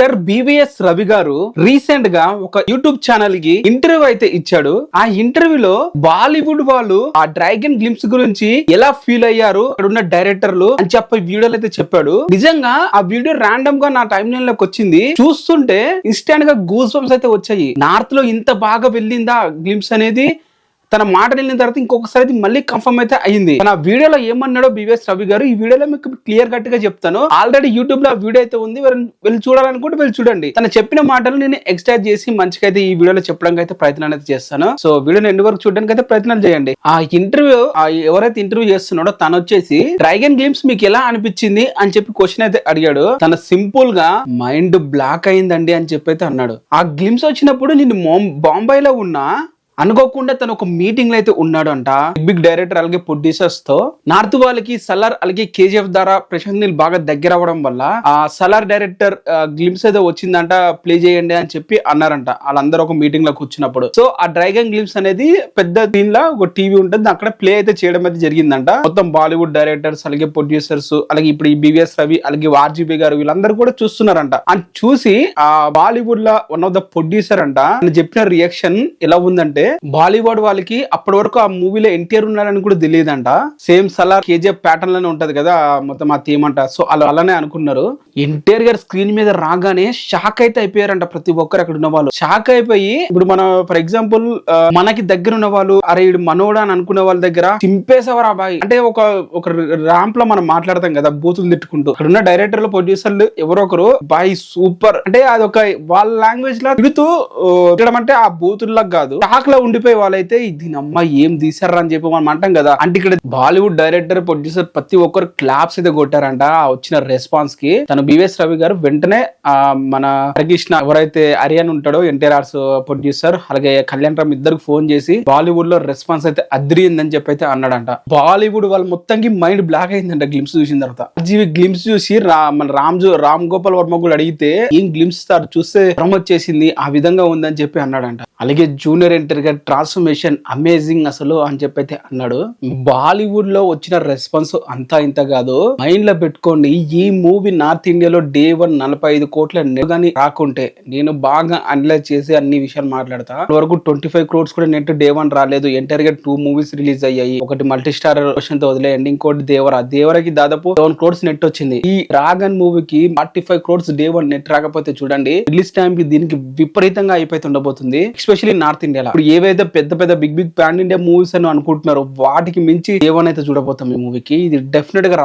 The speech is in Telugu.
యాక్టర్ బివిఎస్ రవి గారు రీసెంట్ గా ఒక యూట్యూబ్ ఛానల్ కి ఇంటర్వ్యూ అయితే ఇచ్చాడు. ఆ ఇంటర్వ్యూలో బాలీవుడ్ వాళ్ళు ఆ డ్రాగన్ గ్లింప్స్ గురించి ఎలా ఫీల్ అయ్యారు అక్కడ ఉన్న డైరెక్టర్లు అని చెప్పి వీడియోలు అయితే చెప్పాడు. నిజంగా ఆ వీడియో రాండమ్ గా నా టైం లైన్ లోకి వచ్చింది. చూస్తుంటే ఇన్స్టాంట్ గా గూస్ బంప్స్ అయితే వచ్చాయి. నార్త్ లో ఇంత బాగా వెళ్ళిందా గ్లింప్స్ అనేది తన మాట వెళ్ళిన తర్వాత ఇంకొకసారి మళ్ళీ కన్ఫర్మ్ అయితే అయింది. తన వీడియోలో ఏమన్నాడో బివిఎస్ రవి గారు ఈ వీడియోలో మీకు క్లియర్ కట్ గా చెప్తాను. ఆల్రెడీ యూట్యూబ్ లో ఆ వీడియో అయితే ఉంది, వెళ్ళి చూడాలనుకుంటే వెళ్ళి చూడండి. తను చెప్పిన మాటలు నేను ఎక్స్ట్రాక్ట్ చేసి మంచిగా అయితే ఈ వీడియోలో చెప్పడానికి అయితే ప్రయత్నాలు అయితే చేస్తాను. సో వీడియోని ఎండ్ వరకు చూడడానికి అయితే ప్రయత్నాలు చేయండి. ఆ ఇంటర్వ్యూ ఎవరైతే ఇంటర్వ్యూ చేస్తున్నాడో తను వచ్చేసి డ్రాగన్ గ్లింప్స్ మీకు ఎలా అనిపించింది అని చెప్పి క్వశ్చన్ అయితే అడిగాడు. తన సింపుల్ గా మైండ్ బ్లాక్ అయిందండి అని చెప్పి అయితే అన్నాడు. ఆ గ్లింప్స్ వచ్చినప్పుడు నేను బాంబేలో ఉన్నా అనుకోకుండా తను ఒక మీటింగ్ లో అయితే ఉన్నాడు అంట. బిగ్ డైరెక్టర్ అలాగే ప్రొడ్యూసర్స్ తో నార్త్ వాళ్ళకి సలార్ అలాగే కేజీఎఫ్ ద్వారా ప్రశాంత్ నీల్ బాగా దగ్గర అవ్వడం వల్ల ఆ సలార్ డైరెక్టర్ గ్లింప్స్ అయితే వచ్చిందంట, ప్లే చేయండి అని చెప్పి అన్నారంట వాళ్ళందరూ ఒక మీటింగ్ లో కూర్చున్నప్పుడు. సో ఆ డ్రాగన్ గ్లింప్స్ అనేది పెద్ద దీనిలో ఒక టీవీ ఉంటుంది, అక్కడ ప్లే అయితే చేయడం అయితే జరిగిందంట. మొత్తం బాలీవుడ్ డైరెక్టర్స్ అలాగే ప్రొడ్యూసర్స్ అలాగే ఇప్పుడు ఈ బివిఎస్ రవి అలాగే ఆర్జీబీ గారు వీళ్ళందరూ కూడా చూస్తున్నారంట. అని చూసి ఆ బాలీవుడ్ లో వన్ ఆఫ్ ద ప్రొడ్యూసర్ అంట చెప్పిన రియాక్షన్ ఎలా ఉందంటే, బాలీవుడ్ వాళ్ళకి అప్పటి వరకు ఆ మూవీలో ఎన్టీఆర్ ఉన్నాడని కూడా తెలియదంట. సేమ్ సలార్ కేజీఎఫ్ ప్యాటర్న్ లోనే ఉంటది కదా మొత్తం ఆ థీమ్ అంట. సో అలానే అనుకున్నారు. ఎన్టీఆర్ గారు స్క్రీన్ మీద రాగానే షాక్ అయితే అయిపోయారంట ప్రతి ఒక్కరు అక్కడ ఉన్న వాళ్ళు. షాక్ అయిపోయి ఇప్పుడు మనం ఫర్ ఎగ్జాంపుల్ మనకి దగ్గర ఉన్న వాళ్ళు అరే ఇడు మనోడా అని అనుకునే వాళ్ళ దగ్గర చింపేసేవారు ఆ బాయ్. అంటే ఒక ర్యాంప్ లో మనం మాట్లాడతాం కదా బూతులు తిట్టుకుంటూ, అక్కడ ఉన్న డైరెక్టర్లు ప్రొడ్యూసర్లు ఎవరో ఒకరు బాయ్ సూపర్ అంటే అదొక వాళ్ళ లాంగ్వేజ్ లో తిడుతూ తిట్టడం అంటే ఆ బూతుల్లా కాదు, షాక్ లో ఉండిపోయి వాళ్ళైతే దీని అమ్మ ఏం తీసారా అని చెప్పి మనం అంటాం కదా. అంటే ఇక్కడ బాలీవుడ్ డైరెక్టర్ ప్రొడ్యూసర్ ప్రతి ఒక్కరు క్లాప్స్ అయితే కొట్టారంట ఆ వచ్చిన రెస్పాన్స్ కి. తను బివిఎస్ రవి గారు వెంటనే మన హరికృష్ణ ఎవరైతే అరియాన్ ఉంటాడో ఎన్టీఆర్ ప్రొడ్యూసర్ అలాగే కళ్యాణ్ రామ్ ఇద్దరికి ఫోన్ చేసి బాలీవుడ్ లో రెస్పాన్స్ అయితే అదిరిందని చెప్పి అయితే అన్నాడంట. బాలీవుడ్ వాళ్ళు మొత్తానికి మైండ్ బ్లాక్ అయిందంట గ్లింప్స్ చూసిన తర్వాత. జీవి గ్లింప్స్ చూసి మన రామ్ గోపాల్ వర్మ కూడా అడిగితే ఏం గ్లింప్స్ చూస్తే ప్రమోట్ చేసింది ఆ విధంగా ఉందని చెప్పి అన్నాడంట. అలాగే జూనియర్ ఎన్టీఆర్ గారి ట్రాన్స్ఫర్మేషన్ అమేజింగ్ అసలు అని చెప్పి అయితే అన్నాడు. బాలీవుడ్ లో వచ్చిన రెస్పాన్స్ అంతా ఇంత కాదు, మైండ్ లో పెట్టుకోండి. ఈ మూవీ నార్త్ ఇండియాలో డే 1 45 కోట్ల నెట్ గానీ రాకుంటే నేను బాగా అనలైజ్ చేసి అన్ని విషయాలు మాట్లాడతా. వరకు 25 crores కూడా నెట్ డే 1 రాలేదు. ఎన్టీఆర్ గారు 2 మూవీస్ రిలీజ్ అయ్యాయి. ఒకటి మల్టీ స్టార్ తో వదిలేయండి, ఇంకోటి దేవరకి దాదాపు 7 crores నెట్ వచ్చింది. ఈ డ్రాగన్ మూవీకి 45 crores డే 1 నెట్ రాకపోతే చూడండి రిలీజ్ టైం కి దీనికి విపరీతంగా అయిపోయి ఉండబోతుంది. ఎస్పెషల్లీ నార్త్ ఇండియాలో ఇప్పుడు ఏవైతే పెద్ద బిగ్ పాన్ ఇండియా మూవీస్ అని అనుకుంటున్నారో వాటికి మించి ఏవైనా అయితే చూడబోతాం ఈ మూవీకి. ఇది డెఫినెట్ గా